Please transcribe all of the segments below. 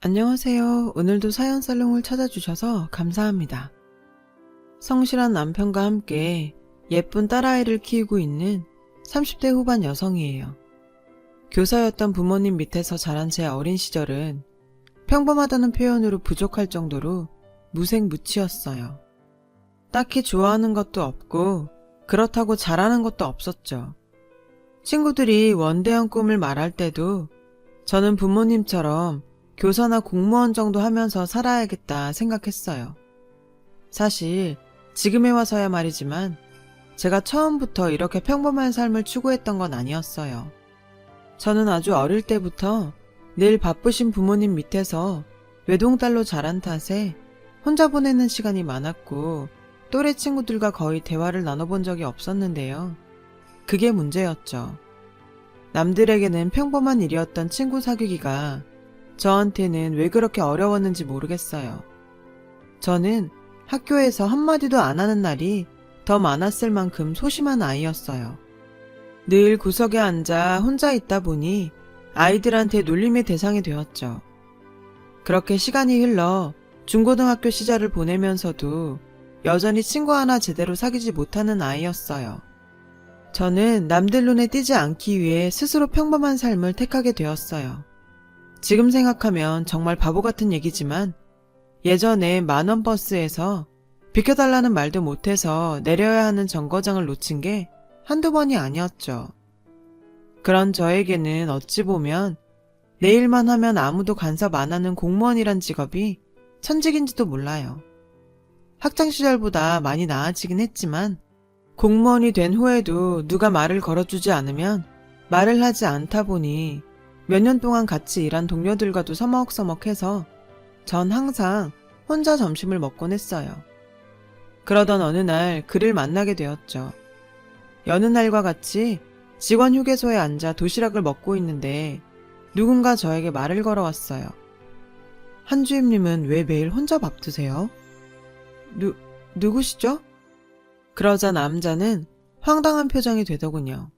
안녕하세요. 오늘도 사연살롱을 찾아주셔서 감사합니다. 성실한 남편과 함께 예쁜 딸아이를 키우고 있는 30대 후반 여성이에요. 교사였던 부모님 밑에서 자란 제 어린 시절은 평범하다는 표현으로 부족할 정도로 무색무취였어요. 딱히 좋아하는 것도 없고 그렇다고 잘하는 것도 없었죠. 친구들이 원대한 꿈을 말할 때도 저는 부모님처럼 교사나 공무원 정도 하면서 살아야겠다 생각했어요. 사실 지금에 와서야 말이지만 제가 처음부터 이렇게 평범한 삶을 추구했던 건 아니었어요. 저는 아주 어릴 때부터 늘 바쁘신 부모님 밑에서 외동딸로 자란 탓에 혼자 보내는 시간이 많았고 또래 친구들과 거의 대화를 나눠본 적이 없었는데요. 그게 문제였죠. 남들에게는 평범한 일이었던 친구 사귀기가 저한테는 왜 그렇게 어려웠는지 모르겠어요. 저는 학교에서 한마디도 안 하는 날이 더 많았을 만큼 소심한 아이였어요. 늘 구석에 앉아 혼자 있다 보니 아이들한테 놀림의 대상이 되었죠. 그렇게 시간이 흘러 중고등학교 시절을 보내면서도 여전히 친구 하나 제대로 사귀지 못하는 아이였어요. 저는 남들 눈에 띄지 않기 위해 스스로 평범한 삶을 택하게 되었어요. 지금 생각하면 정말 바보 같은 얘기지만 예전에 만원 버스에서 비켜달라는 말도 못해서 내려야 하는 정거장을 놓친 게 한두 번이 아니었죠. 그런 저에게는 어찌 보면 내 일만 하면 아무도 간섭 안 하는 공무원이란 직업이 천직인지도 몰라요. 학창시절보다 많이 나아지긴 했지만 공무원이 된 후에도 누가 말을 걸어주지 않으면 말을 하지 않다 보니 몇 년 동안 같이 일한 동료들과도 서먹서먹해서 전 항상 혼자 점심을 먹곤 했어요. 그러던 어느 날 그를 만나게 되었죠. 여느 날과 같이 직원 휴게소에 앉아 도시락을 먹고 있는데 누군가 저에게 말을 걸어왔어요. 한주임님은 왜 매일 혼자 밥 드세요? 누구시죠? 그러자 남자는 황당한 표정이 되더군요.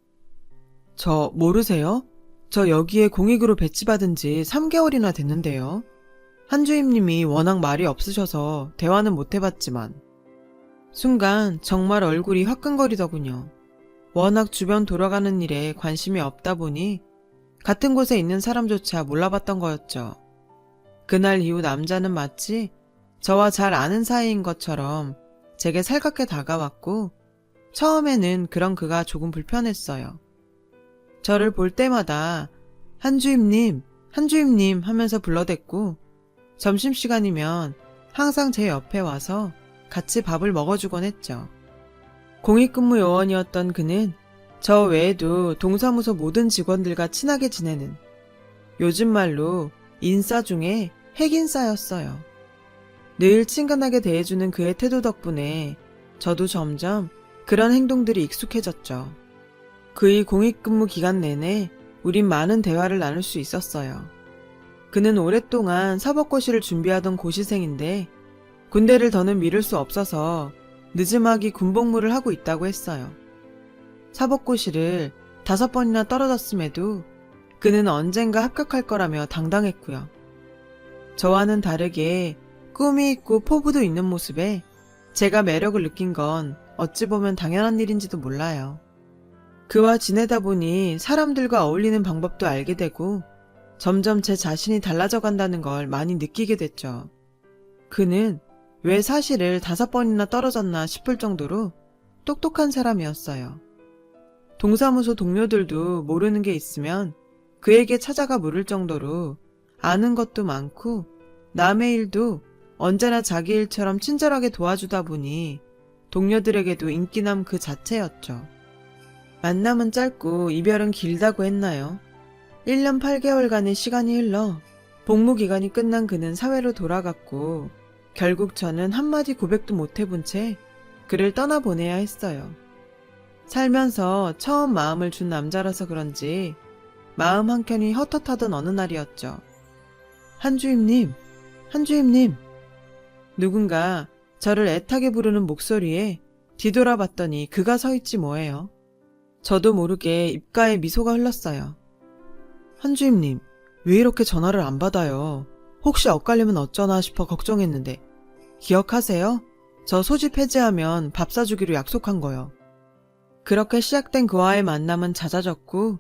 저 모르세요? 저 여기에 공익으로 배치받은 지 3개월이나 됐는데요. 한주임님이 워낙 말이 없으셔서 대화는 못 해봤지만 순간 정말 얼굴이 화끈거리더군요. 워낙 주변 돌아가는 일에 관심이 없다 보니 같은 곳에 있는 사람조차 몰라봤던 거였죠. 그날 이후 남자는 마치 저와 잘 아는 사이인 것처럼 제게 살갑게 다가왔고 처음에는 그런 그가 조금 불편했어요. 저를 볼 때마다 한주임님 하면서 불러댔고 점심시간이면 항상 제 옆에 와서 같이 밥을 먹어주곤 했죠. 공익근무 요원이었던 그는 저 외에도 동사무소 모든 직원들과 친하게 지내는 요즘 말로 인싸 중에 핵인싸였어요. 늘 친근하게 대해주는 그의 태도 덕분에 저도 점점 그런 행동들이 익숙해졌죠. 그의 공익근무 기간 내내 우린 많은 대화를 나눌 수 있었어요. 그는 오랫동안 사법고시를 준비하던 고시생인데 군대를 더는 미룰 수 없어서 늦음하기 군복무를 하고 있다고 했어요. 사법고시를 5번이나 떨어졌음에도 그는 언젠가 합격할 거라며 당당했고요. 저와는 다르게 꿈이 있고 포부도 있는 모습에 제가 매력을 느낀 건 어찌 보면 당연한 일인지도 몰라요. 그와 지내다 보니 사람들과 어울리는 방법도 알게 되고 점점 제 자신이 달라져 간다는 걸 많이 느끼게 됐죠. 그는 왜 사실을 5번이나 떨어졌나 싶을 정도로 똑똑한 사람이었어요. 동사무소 동료들도 모르는 게 있으면 그에게 찾아가 물을 정도로 아는 것도 많고 남의 일도 언제나 자기 일처럼 친절하게 도와주다 보니 동료들에게도 인기남 그 자체였죠. 만남은 짧고 이별은 길다고 했나요? 1년 8개월간의 시간이 흘러 복무기간이 끝난 그는 사회로 돌아갔고 결국 저는 한마디 고백도 못 해본 채 그를 떠나보내야 했어요. 살면서 처음 마음을 준 남자라서 그런지 마음 한켠이 헛헛하던 어느 날이었죠. 한주임님. 누군가 저를 애타게 부르는 목소리에 뒤돌아봤더니 그가 서 있지 뭐예요. 저도 모르게 입가에 미소가 흘렀어요. 한주임님, 왜 이렇게 전화를 안 받아요? 혹시 엇갈리면 어쩌나 싶어 걱정했는데 기억하세요? 저 소집 해제하면 밥 사주기로 약속한 거요. 그렇게 시작된 그와의 만남은 잦아졌고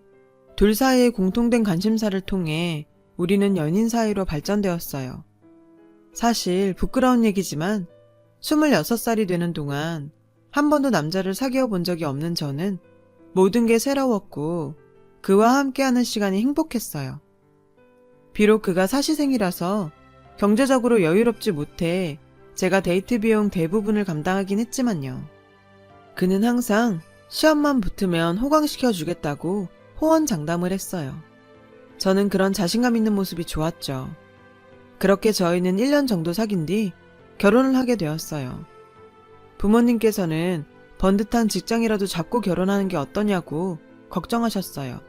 둘 사이의 공통된 관심사를 통해 우리는 연인 사이로 발전되었어요. 사실 부끄러운 얘기지만 26살이 되는 동안 한 번도 남자를 사귀어 본 적이 없는 저는 모든 게 새로웠고 그와 함께하는 시간이 행복했어요. 비록 그가 사시생이라서 경제적으로 여유롭지 못해 제가 데이트 비용 대부분을 감당하긴 했지만요. 그는 항상 시험만 붙으면 호강시켜 주겠다고 호언장담을 했어요. 저는 그런 자신감 있는 모습이 좋았죠. 그렇게 저희는 1년 정도 사귄 뒤 결혼을 하게 되었어요. 부모님께서는 번듯한 직장이라도 잡고 결혼하는 게 어떠냐고 걱정하셨어요.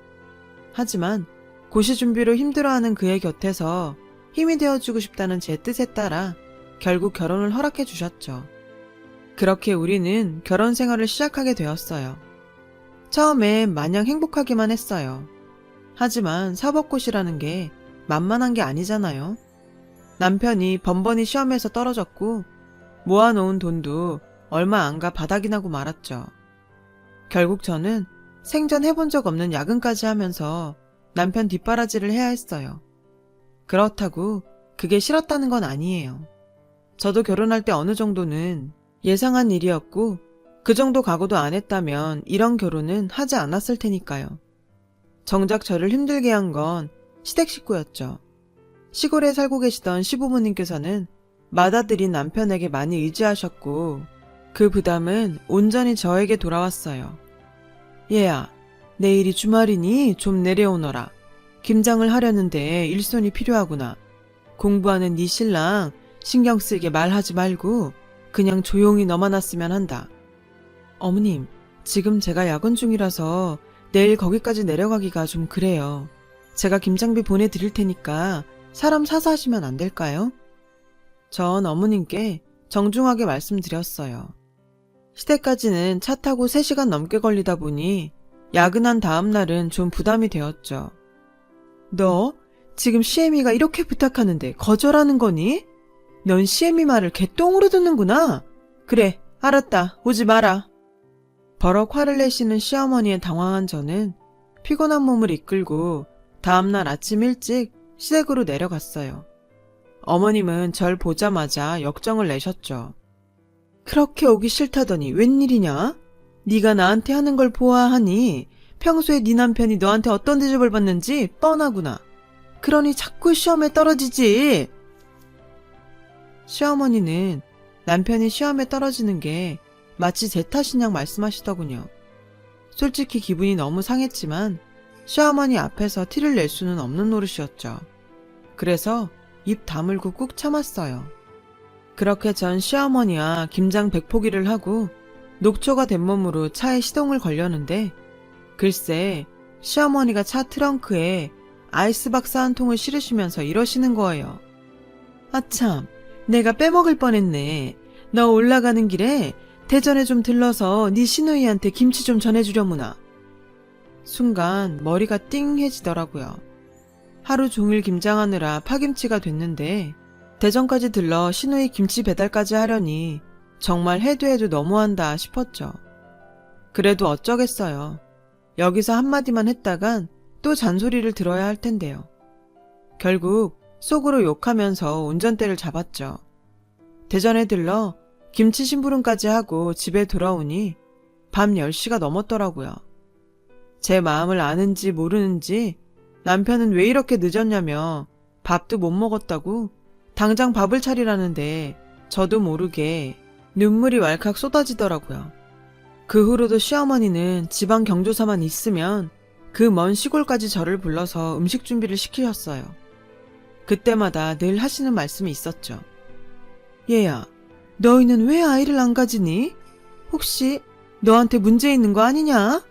하지만 고시 준비로 힘들어하는 그의 곁에서 힘이 되어주고 싶다는 제 뜻에 따라 결국 결혼을 허락해 주셨죠. 그렇게 우리는 결혼 생활을 시작하게 되었어요. 처음엔 마냥 행복하기만 했어요. 하지만 사법고시라는 게 만만한 게 아니잖아요. 남편이 번번이 시험에서 떨어졌고 모아놓은 돈도 얼마 안 가 바닥이 나고 말았죠. 결국 저는 생전 해본 적 없는 야근까지 하면서 남편 뒷바라지를 해야 했어요. 그렇다고 그게 싫었다는 건 아니에요. 저도 결혼할 때 어느 정도는 예상한 일이었고 그 정도 각오도 안 했다면 이런 결혼은 하지 않았을 테니까요. 정작 저를 힘들게 한 건 시댁 식구였죠. 시골에 살고 계시던 시부모님께서는 맏아들인 남편에게 많이 의지하셨고 그 부담은 온전히 저에게 돌아왔어요. 얘야, 내일이 주말이니 좀 내려오너라. 김장을 하려는데 일손이 필요하구나. 공부하는 네 신랑 신경 쓰게 말하지 말고 그냥 조용히 너만 왔으면 한다. 어머님, 지금 제가 야근 중이라서 내일 거기까지 내려가기가 좀 그래요. 제가 김장비 보내드릴 테니까 사람 사서 하시면 안 될까요? 전 어머님께 정중하게 말씀드렸어요. 시댁까지는 차 타고 3시간 넘게 걸리다 보니 야근한 다음 날은 좀 부담이 되었죠. 너 지금 시애미가 이렇게 부탁하는데 거절하는 거니? 넌 시애미 말을 개똥으로 듣는구나. 그래, 알았다. 오지 마라. 버럭 화를 내시는 시어머니에 당황한 저는 피곤한 몸을 이끌고 다음날 아침 일찍 시댁으로 내려갔어요. 어머님은 절 보자마자 역정을 내셨죠. 그렇게 오기 싫다더니 웬일이냐? 네가 나한테 하는 걸 보아하니 평소에 네 남편이 너한테 어떤 대접을 받는지 뻔하구나. 그러니 자꾸 시험에 떨어지지. 시어머니는 남편이 시험에 떨어지는 게 마치 제 탓인 양 말씀하시더군요. 솔직히 기분이 너무 상했지만 시어머니 앞에서 티를 낼 수는 없는 노릇이었죠. 그래서 입 다물고 꾹 참았어요. 그렇게 전 시어머니와 김장 100포기를 하고 녹초가 된 몸으로 차에 시동을 걸려는데 글쎄 시어머니가 차 트렁크에 아이스박스 한 통을 실으시면서 이러시는 거예요. 아참, 내가 빼먹을 뻔했네. 너 올라가는 길에 대전에 좀 들러서 네 시누이한테 김치 좀 전해주려무나. 순간 머리가 띵해지더라고요. 하루 종일 김장하느라 파김치가 됐는데 대전까지 들러 시누이 김치 배달까지 하려니 정말 해도 너무한다 싶었죠. 그래도 어쩌겠어요. 여기서 한마디만 했다간 또 잔소리를 들어야 할 텐데요. 결국 속으로 욕하면서 운전대를 잡았죠. 대전에 들러 김치 심부름까지 하고 집에 돌아오니 밤 10시가 넘었더라고요. 제 마음을 아는지 모르는지 남편은 왜 이렇게 늦었냐며 밥도 못 먹었다고 당장 밥을 차리라는데 저도 모르게 눈물이 왈칵 쏟아지더라고요. 그 후로도 시어머니는 지방 경조사만 있으면 그 먼 시골까지 저를 불러서 음식 준비를 시키셨어요. 그때마다 늘 하시는 말씀이 있었죠. 얘야, 너희는 왜 아이를 안 가지니? 혹시 너한테 문제 있는 거 아니냐?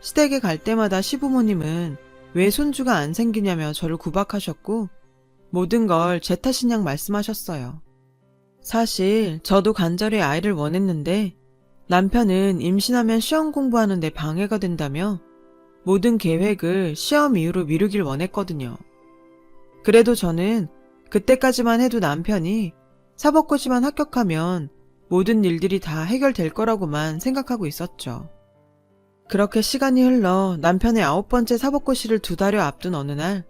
시댁에 갈 때마다 시부모님은 왜 손주가 안 생기냐며 저를 구박하셨고 모든 걸 제 탓인 양 말씀하셨어요. 사실 저도 간절히 아이를 원했는데 남편은 임신하면 시험 공부하는데 방해가 된다며 모든 계획을 시험 이후로 미루길 원했거든요. 그래도 저는 그때까지만 해도 남편이 사법고시만 합격하면 모든 일들이 다 해결될 거라고만 생각하고 있었죠. 그렇게 시간이 흘러 남편의 9번째 사법고시를 2달여 앞둔 어느 날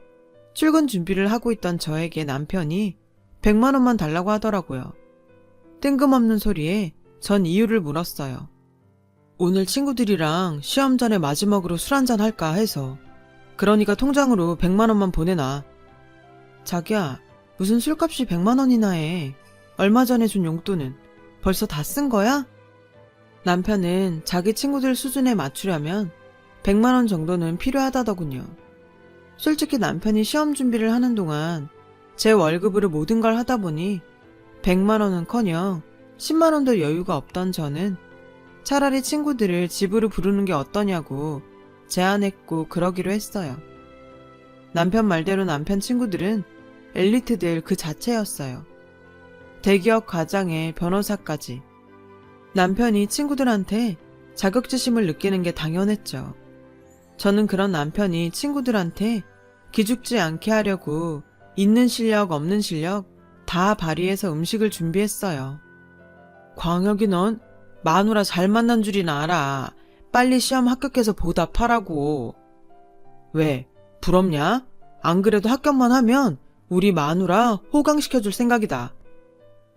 출근 준비를 하고 있던 저에게 남편이 100만 원만 달라고 하더라고요. 뜬금없는 소리에 전 이유를 물었어요. 오늘 친구들이랑 시험 전에 마지막으로 술 한잔 할까 해서. 그러니까 통장으로 100만 원만 보내놔. 자기야, 무슨 술값이 100만 원이나 해. 얼마 전에 준 용돈은 벌써 다 쓴 거야? 남편은 자기 친구들 수준에 맞추려면 100만 원 정도는 필요하다더군요. 솔직히 남편이 시험 준비를 하는 동안 제 월급으로 모든 걸 하다 보니 100만 원은커녕 10만 원도 여유가 없던 저는 차라리 친구들을 집으로 부르는 게 어떠냐고 제안했고 그러기로 했어요. 남편 말대로 남편 친구들은 엘리트들 그 자체였어요. 대기업 과장에 변호사까지. 남편이 친구들한테 자격지심을 느끼는 게 당연했죠. 저는 그런 남편이 친구들한테 기죽지 않게 하려고 있는 실력 없는 실력 다 발휘해서 음식을 준비했어요. 광혁이 넌 마누라 잘 만난 줄이나 알아. 빨리 시험 합격해서 보답하라고. 왜? 부럽냐? 안 그래도 합격만 하면 우리 마누라 호강시켜줄 생각이다.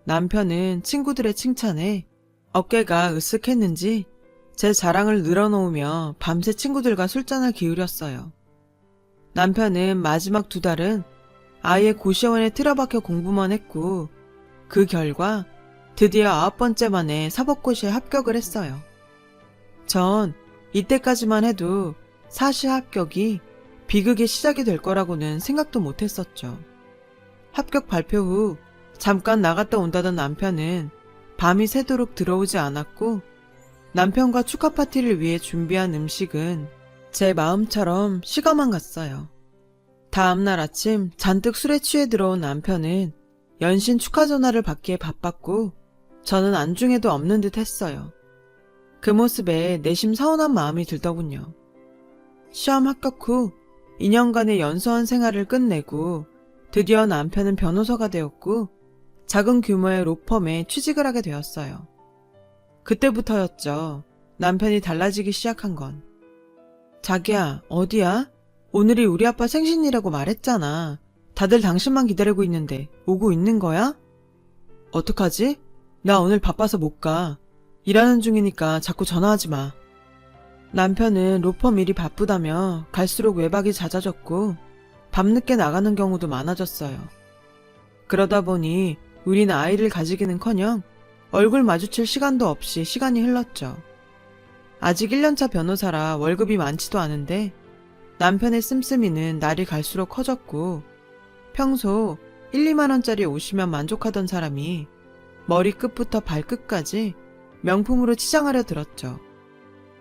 남편은 친구들의 칭찬에 어깨가 으쓱했는지 제 자랑을 늘어놓으며 밤새 친구들과 술잔을 기울였어요. 남편은 마지막 2달은 아예 고시원에 틀어박혀 공부만 했고 그 결과 드디어 9번째 만에 사법고시에 합격을 했어요. 전 이때까지만 해도 사시 합격이 비극의 시작이 될 거라고는 생각도 못했었죠. 합격 발표 후 잠깐 나갔다 온다던 남편은 밤이 새도록 들어오지 않았고 남편과 축하 파티를 위해 준비한 음식은 제 마음처럼 식어만 갔어요. 다음날 아침 잔뜩 술에 취해 들어온 남편은 연신 축하 전화를 받기에 바빴고 저는 안중에도 없는 듯 했어요. 그 모습에 내심 서운한 마음이 들더군요. 시험 합격 후 2년간의 연수원 생활을 끝내고 드디어 남편은 변호사가 되었고 작은 규모의 로펌에 취직을 하게 되었어요. 그때부터였죠. 남편이 달라지기 시작한 건. 자기야, 어디야? 오늘이 우리 아빠 생신이라고 말했잖아. 다들 당신만 기다리고 있는데 오고 있는 거야? 어떡하지? 나 오늘 바빠서 못 가. 일하는 중이니까 자꾸 전화하지 마. 남편은 로펌 일이 바쁘다며 갈수록 외박이 잦아졌고 밤늦게 나가는 경우도 많아졌어요. 그러다 보니 우린 아이를 가지기는커녕 얼굴 마주칠 시간도 없이 시간이 흘렀죠. 아직 1년차 변호사라 월급이 많지도 않은데 남편의 씀씀이는 날이 갈수록 커졌고 평소 1, 2만 원짜리 옷이면 만족하던 사람이 머리끝부터 발끝까지 명품으로 치장하려 들었죠.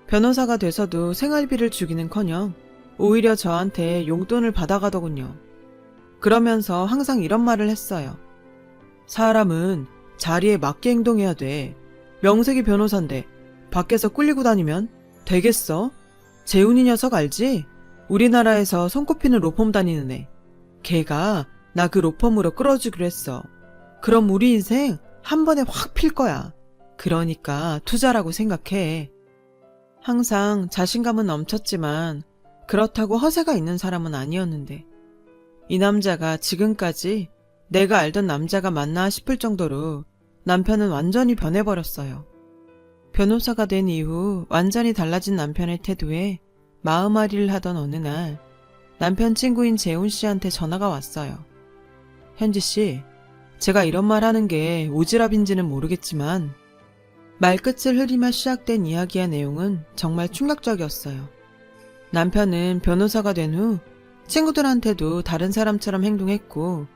변호사가 돼서도 생활비를 주기는커녕 오히려 저한테 용돈을 받아가더군요. 그러면서 항상 이런 말을 했어요. 사람은 자리에 맞게 행동해야 돼. 명색이 변호사인데 밖에서 꿀리고 다니면 되겠어? 재훈이 녀석 알지? 우리나라에서 손꼽히는 로펌 다니는 애. 걔가 나 그 로펌으로 끌어주기로 했어. 그럼 우리 인생 한 번에 확 필 거야. 그러니까 투자라고 생각해. 항상 자신감은 넘쳤지만 그렇다고 허세가 있는 사람은 아니었는데 이 남자가 지금까지 내가 알던 남자가 맞나 싶을 정도로 남편은 완전히 변해버렸어요. 변호사가 된 이후 완전히 달라진 남편의 태도에 마음앓이를 하던 어느 날 남편 친구인 재훈 씨한테 전화가 왔어요. 현지 씨, 제가 이런 말 하는 게 오지랖인지는 모르겠지만 말끝을 흐리며 시작된 이야기의 내용은 정말 충격적이었어요. 남편은 변호사가 된 후 친구들한테도 다른 사람처럼 행동했고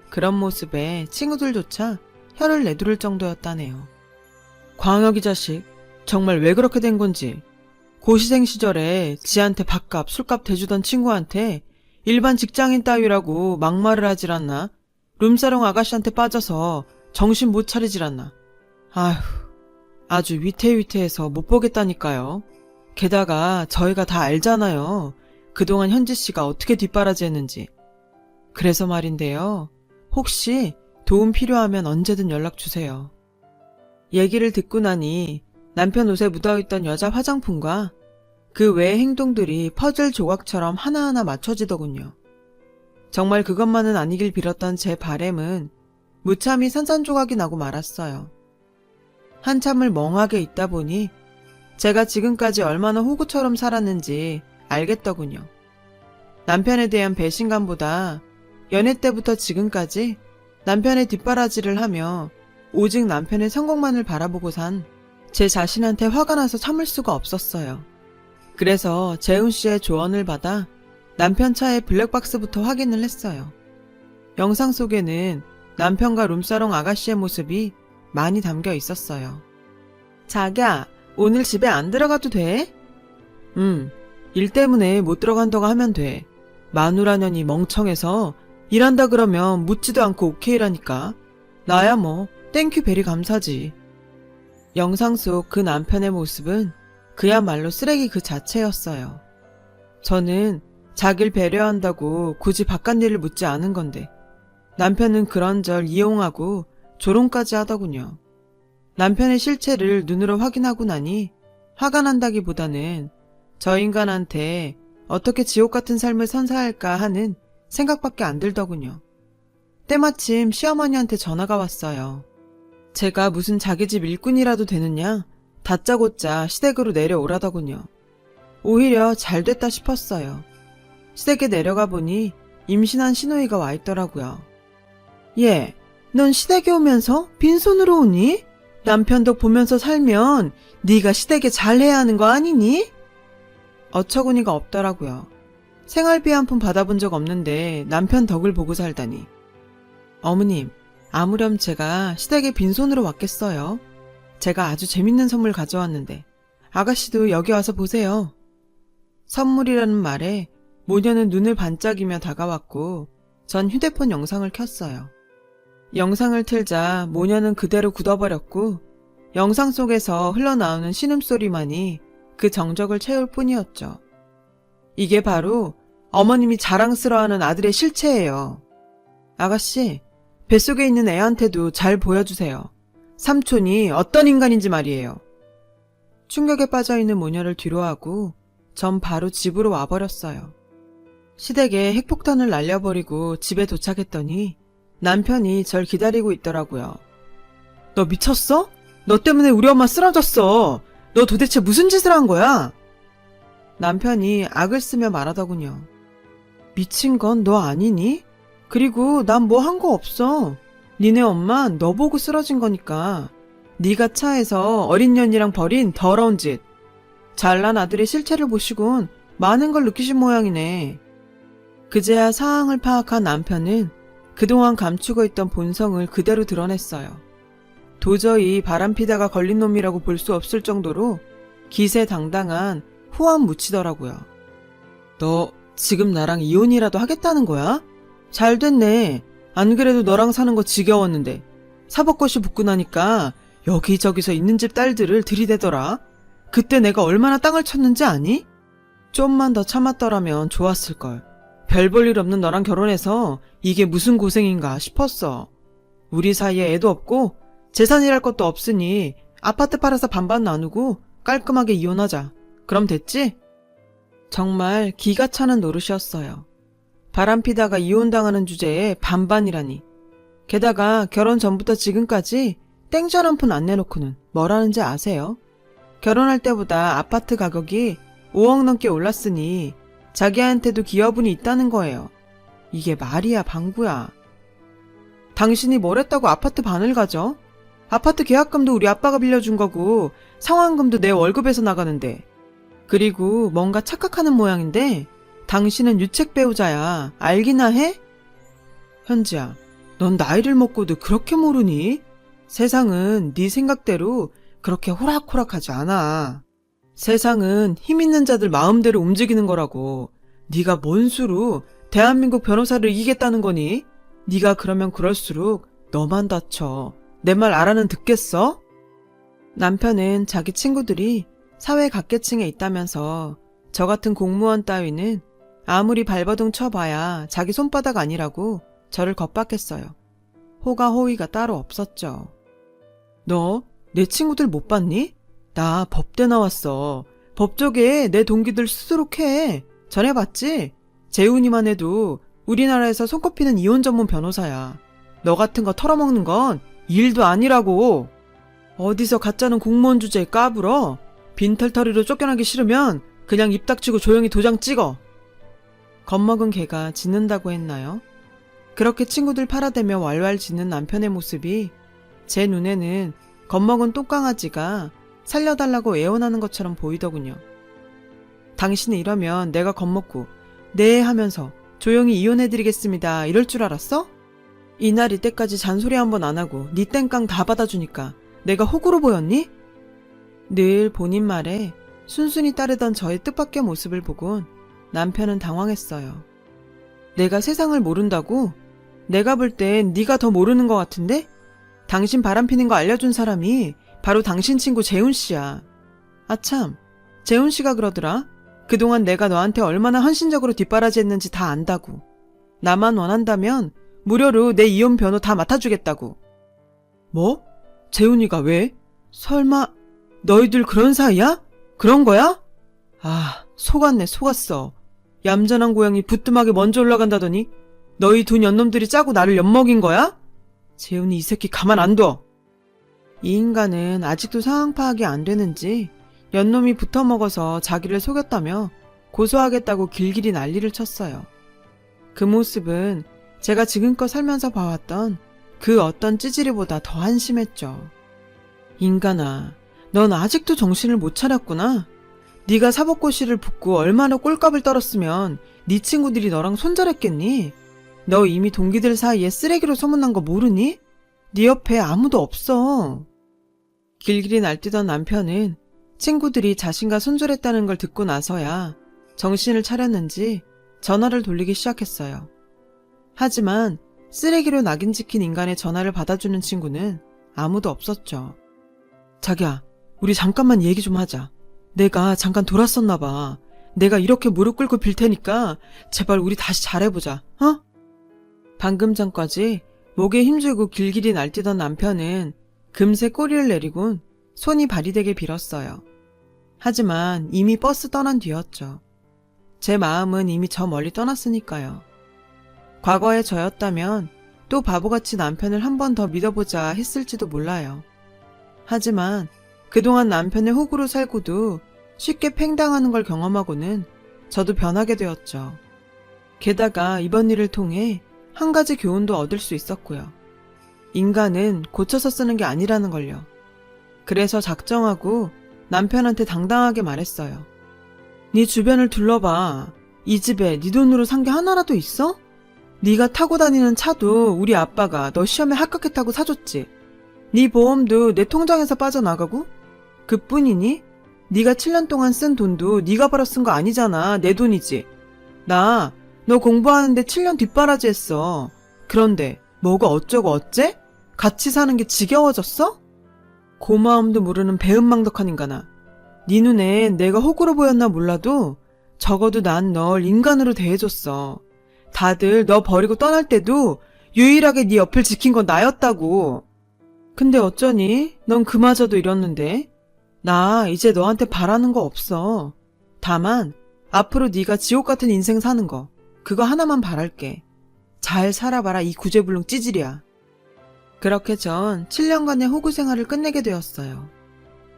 그런 모습에 친구들조차 혀를 내두를 정도였다네요. 광혁이 자식, 정말 왜 그렇게 된 건지. 고시생 시절에 지한테 밥값, 술값 대주던 친구한테 일반 직장인 따위라고 막말을 하질 않나? 룸사롱 아가씨한테 빠져서 정신 못 차리질 않나? 아휴, 아주 위태위태해서 못 보겠다니까요. 게다가 저희가 다 알잖아요. 그동안 현지씨가 어떻게 뒷바라지 했는지. 그래서 말인데요. 혹시 도움 필요하면 언제든 연락 주세요. 얘기를 듣고 나니 남편 옷에 묻어있던 여자 화장품과 그 외의 행동들이 퍼즐 조각처럼 하나하나 맞춰지더군요. 정말 그것만은 아니길 빌었던 제 바램은 무참히 산산조각이 나고 말았어요. 한참을 멍하게 있다 보니 제가 지금까지 얼마나 호구처럼 살았는지 알겠더군요. 남편에 대한 배신감보다 연애 때부터 지금까지 남편의 뒷바라지를 하며 오직 남편의 성공만을 바라보고 산 제 자신한테 화가 나서 참을 수가 없었어요. 그래서 재훈 씨의 조언을 받아 남편 차의 블랙박스부터 확인을 했어요. 영상 속에는 남편과 룸사롱 아가씨의 모습이 많이 담겨 있었어요. 자기야, 오늘 집에 안 들어가도 돼? 일 때문에 못 들어간다고 하면 돼. 마누라년이 멍청해서 일한다 그러면 묻지도 않고 오케이라니까. 나야 뭐 땡큐 베리 감사지. 영상 속 그 남편의 모습은 그야말로 쓰레기 그 자체였어요. 저는 자길 배려한다고 굳이 바깥일을 묻지 않은 건데 남편은 그런 절 이용하고 조롱까지 하더군요. 남편의 실체를 눈으로 확인하고 나니 화가 난다기보다는 저 인간한테 어떻게 지옥 같은 삶을 선사할까 하는 생각밖에 안 들더군요. 때마침 시어머니한테 전화가 왔어요. 제가 무슨 자기 집 일꾼이라도 되느냐 다짜고짜 시댁으로 내려오라더군요. 오히려 잘 됐다 싶었어요. 시댁에 내려가 보니 임신한 시누이가 와 있더라고요. 얘, 넌 시댁에 오면서 빈손으로 오니? 남편 덕 보면서 살면 네가 시댁에 잘해야 하는 거 아니니? 어처구니가 없더라고요. 생활비 한 푼 받아본 적 없는데 남편 덕을 보고 살다니. 어머님, 아무렴 제가 시댁에 빈손으로 왔겠어요. 제가 아주 재밌는 선물 가져왔는데 아가씨도 여기 와서 보세요. 선물이라는 말에 모녀는 눈을 반짝이며 다가왔고 전 휴대폰 영상을 켰어요. 영상을 틀자 모녀는 그대로 굳어버렸고 영상 속에서 흘러나오는 신음소리만이 그 정적을 채울 뿐이었죠. 이게 바로 어머님이 자랑스러워하는 아들의 실체예요. 아가씨, 뱃속에 있는 애한테도 잘 보여주세요. 삼촌이 어떤 인간인지 말이에요. 충격에 빠져있는 모녀를 뒤로하고 전 바로 집으로 와버렸어요. 시댁에 핵폭탄을 날려버리고 집에 도착했더니 남편이 절 기다리고 있더라고요. 너 미쳤어? 너 때문에 우리 엄마 쓰러졌어. 너 도대체 무슨 짓을 한 거야? 남편이 악을 쓰며 말하더군요. 미친 건 너 아니니? 그리고 난 뭐 한 거 없어. 니네 엄마 너 보고 쓰러진 거니까. 네가 차에서 어린 년이랑 벌인 더러운 짓. 잘난 아들의 실체를 보시곤 많은 걸 느끼신 모양이네. 그제야 상황을 파악한 남편은 그동안 감추고 있던 본성을 그대로 드러냈어요. 도저히 바람피다가 걸린 놈이라고 볼 수 없을 정도로 기세당당한 후한 묻히더라고요. 너 지금 나랑 이혼이라도 하겠다는 거야? 잘 됐네. 안 그래도 너랑 사는 거 지겨웠는데 사법고시 붙고 나니까 여기저기서 있는 집 딸들을 들이대더라. 그때 내가 얼마나 땅을 쳤는지 아니? 좀만 더 참았더라면 좋았을걸. 별 볼 일 없는 너랑 결혼해서 이게 무슨 고생인가 싶었어. 우리 사이에 애도 없고 재산이랄 것도 없으니 아파트 팔아서 반반 나누고 깔끔하게 이혼하자. 그럼 됐지? 정말 기가 차는 노릇이었어요. 바람피다가 이혼당하는 주제에 반반이라니. 게다가 결혼 전부터 지금까지 땡전 한 푼 안 내놓고는 뭘 하는지 아세요? 결혼할 때보다 아파트 가격이 5억 넘게 올랐으니 자기한테도 기여분이 있다는 거예요. 이게 말이야 방구야. 당신이 뭘 했다고 아파트 반을 가져? 아파트 계약금도 우리 아빠가 빌려준 거고 상환금도 내 월급에서 나가는데. 그리고 뭔가 착각하는 모양인데 당신은 유책 배우자야. 알기나 해? 현지야, 넌 나이를 먹고도 그렇게 모르니? 세상은 네 생각대로 그렇게 호락호락하지 않아. 세상은 힘 있는 자들 마음대로 움직이는 거라고. 네가 뭔 수로 대한민국 변호사를 이기겠다는 거니? 네가 그러면 그럴수록 너만 다쳐. 내 말 알아는 듣겠어? 남편은 자기 친구들이 사회 각계층에 있다면서 저 같은 공무원 따위는 아무리 발버둥 쳐봐야 자기 손바닥 아니라고 저를 겁박했어요. 호가호위가 따로 없었죠. 너 내 친구들 못 봤니? 나 법대 나왔어. 법 쪽에 내 동기들 수두룩해. 전해봤지? 재훈이만 해도 우리나라에서 손꼽히는 이혼 전문 변호사야. 너 같은 거 털어먹는 건 일도 아니라고. 어디서 가짜는 공무원 주제에 까불어? 빈털터리로 쫓겨나기 싫으면 그냥 입 닥치고 조용히 도장 찍어. 겁먹은 개가 짖는다고 했나요? 그렇게 친구들 팔아대며 왈왈 짖는 남편의 모습이 제 눈에는 겁먹은 똥강아지가 살려달라고 애원하는 것처럼 보이더군요. 당신이 이러면 내가 겁먹고 네 하면서 조용히 이혼해드리겠습니다 이럴 줄 알았어? 이날 이때까지 잔소리 한 번 안 하고 네 땡깡 다 받아주니까 내가 호구로 보였니? 늘 본인 말에 순순히 따르던 저의 뜻밖의 모습을 보곤 남편은 당황했어요. 내가 세상을 모른다고? 내가 볼 땐 네가 더 모르는 것 같은데? 당신 바람피는 거 알려준 사람이 바로 당신 친구 재훈 씨야. 아참, 재훈 씨가 그러더라. 그동안 내가 너한테 얼마나 헌신적으로 뒷바라지 했는지 다 안다고. 나만 원한다면 무료로 내 이혼 변호 다 맡아주겠다고. 뭐? 재훈이가 왜? 설마 너희들 그런 사이야? 그런 거야? 아, 속았네 속았어. 얌전한 고양이 부뚜막에 먼저 올라간다더니 너희 두 년놈들이 짜고 나를 엿먹인 거야? 재훈이 이 새끼 가만 안 둬. 이 인간은 아직도 상황 파악이 안 되는지 연놈이 붙어먹어서 자기를 속였다며 고소하겠다고 길길이 난리를 쳤어요. 그 모습은 제가 지금껏 살면서 봐왔던 그 어떤 찌질이보다 더 한심했죠. 인간아, 넌 아직도 정신을 못 차렸구나. 네가 사법고시를 붙고 얼마나 꼴값을 떨었으면 네 친구들이 너랑 손절했겠니? 너 이미 동기들 사이에 쓰레기로 소문난 거 모르니? 네 옆에 아무도 없어. 길길이 날뛰던 남편은 친구들이 자신과 손절했다는 걸 듣고 나서야 정신을 차렸는지 전화를 돌리기 시작했어요. 하지만 쓰레기로 낙인 찍힌 인간의 전화를 받아주는 친구는 아무도 없었죠. 자기야, 우리 잠깐만 얘기 좀 하자. 내가 잠깐 돌았었나 봐. 내가 이렇게 무릎 꿇고 빌 테니까 제발 우리 다시 잘해보자, 어? 방금 전까지 목에 힘주고 길길이 날뛰던 남편은 금세 꼬리를 내리곤 손이 발이 되게 빌었어요. 하지만 이미 버스 떠난 뒤였죠. 제 마음은 이미 저 멀리 떠났으니까요. 과거의 저였다면 또 바보같이 남편을 한 번 더 믿어보자 했을지도 몰라요. 하지만 그동안 남편의 호구로 살고도 쉽게 팽당하는 걸 경험하고는 저도 변하게 되었죠. 게다가 이번 일을 통해 한 가지 교훈도 얻을 수 있었고요. 인간은 고쳐서 쓰는 게 아니라는 걸요. 그래서 작정하고 남편한테 당당하게 말했어요. 네 주변을 둘러봐. 이 집에 네 돈으로 산 게 하나라도 있어? 네가 타고 다니는 차도 우리 아빠가 너 시험에 합격했다고 사줬지. 네 보험도 내 통장에서 빠져나가고? 그뿐이니? 네가 7년 동안 쓴 돈도 네가 벌어 쓴 거 아니잖아. 내 돈이지. 나 너 공부하는데 7년 뒷바라지 했어. 그런데 뭐가 어쩌고 어째? 같이 사는 게 지겨워졌어? 고마움도 모르는 배은망덕한 인간아. 네 눈엔 내가 호구로 보였나 몰라도 적어도 난 널 인간으로 대해줬어. 다들 너 버리고 떠날 때도 유일하게 네 옆을 지킨 건 나였다고. 근데 어쩌니? 넌 그마저도 이랬는데. 나 이제 너한테 바라는 거 없어. 다만 앞으로 네가 지옥 같은 인생 사는 거 그거 하나만 바랄게. 잘 살아봐라 이 구제불능 찌질이야. 그렇게 전 7년간의 호구 생활을 끝내게 되었어요.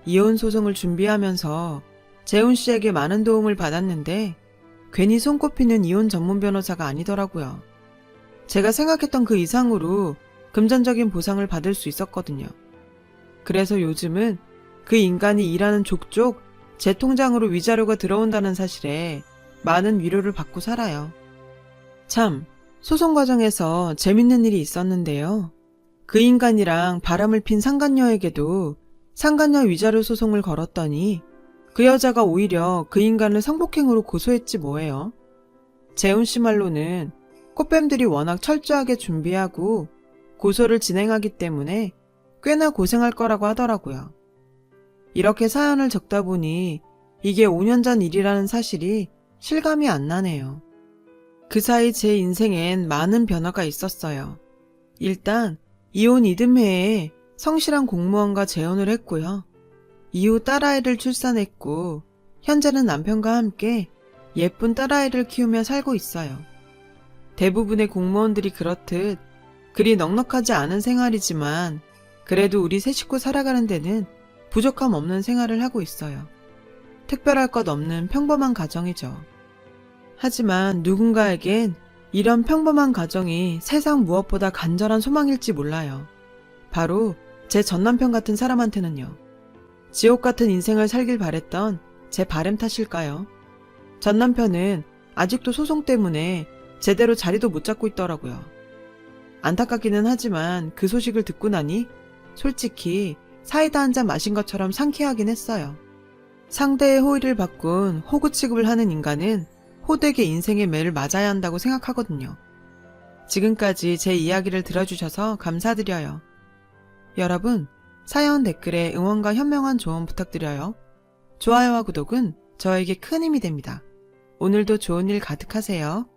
이혼 소송을 준비하면서 재훈 씨에게 많은 도움을 받았는데 괜히 손꼽히는 이혼 전문 변호사가 아니더라고요. 제가 생각했던 그 이상으로 금전적인 보상을 받을 수 있었거든요. 그래서 요즘은 그 인간이 일하는 족족 제 통장으로 위자료가 들어온다는 사실에 많은 위로를 받고 살아요. 참, 소송 과정에서 재밌는 일이 있었는데요. 그 인간이랑 바람을 핀 상간녀에게도 상간녀 위자료 소송을 걸었더니 그 여자가 오히려 그 인간을 성폭행으로 고소했지 뭐예요. 재훈 씨 말로는 꽃뱀들이 워낙 철저하게 준비하고 고소를 진행하기 때문에 꽤나 고생할 거라고 하더라고요. 이렇게 사연을 적다 보니 이게 5년 전 일이라는 사실이 실감이 안 나네요. 그 사이 제 인생엔 많은 변화가 있었어요. 일단 이혼 이듬해에 성실한 공무원과 재혼을 했고요. 이후 딸아이를 출산했고 현재는 남편과 함께 예쁜 딸아이를 키우며 살고 있어요. 대부분의 공무원들이 그렇듯 그리 넉넉하지 않은 생활이지만 그래도 우리 세 식구 살아가는 데는 부족함 없는 생활을 하고 있어요. 특별할 것 없는 평범한 가정이죠. 하지만 누군가에겐 이런 평범한 가정이 세상 무엇보다 간절한 소망일지 몰라요. 바로 제 전남편 같은 사람한테는요. 지옥 같은 인생을 살길 바랬던 제 바램 탓일까요? 전남편은 아직도 소송 때문에 제대로 자리도 못 잡고 있더라고요. 안타깝기는 하지만 그 소식을 듣고 나니 솔직히 사이다 한 잔 마신 것처럼 상쾌하긴 했어요. 상대의 호의를 바꾼 호구 취급을 하는 인간은 호되게 인생의 매를 맞아야 한다고 생각하거든요. 지금까지 제 이야기를 들어주셔서 감사드려요. 여러분, 사연 댓글에 응원과 현명한 조언 부탁드려요. 좋아요와 구독은 저에게 큰 힘이 됩니다. 오늘도 좋은 일 가득하세요.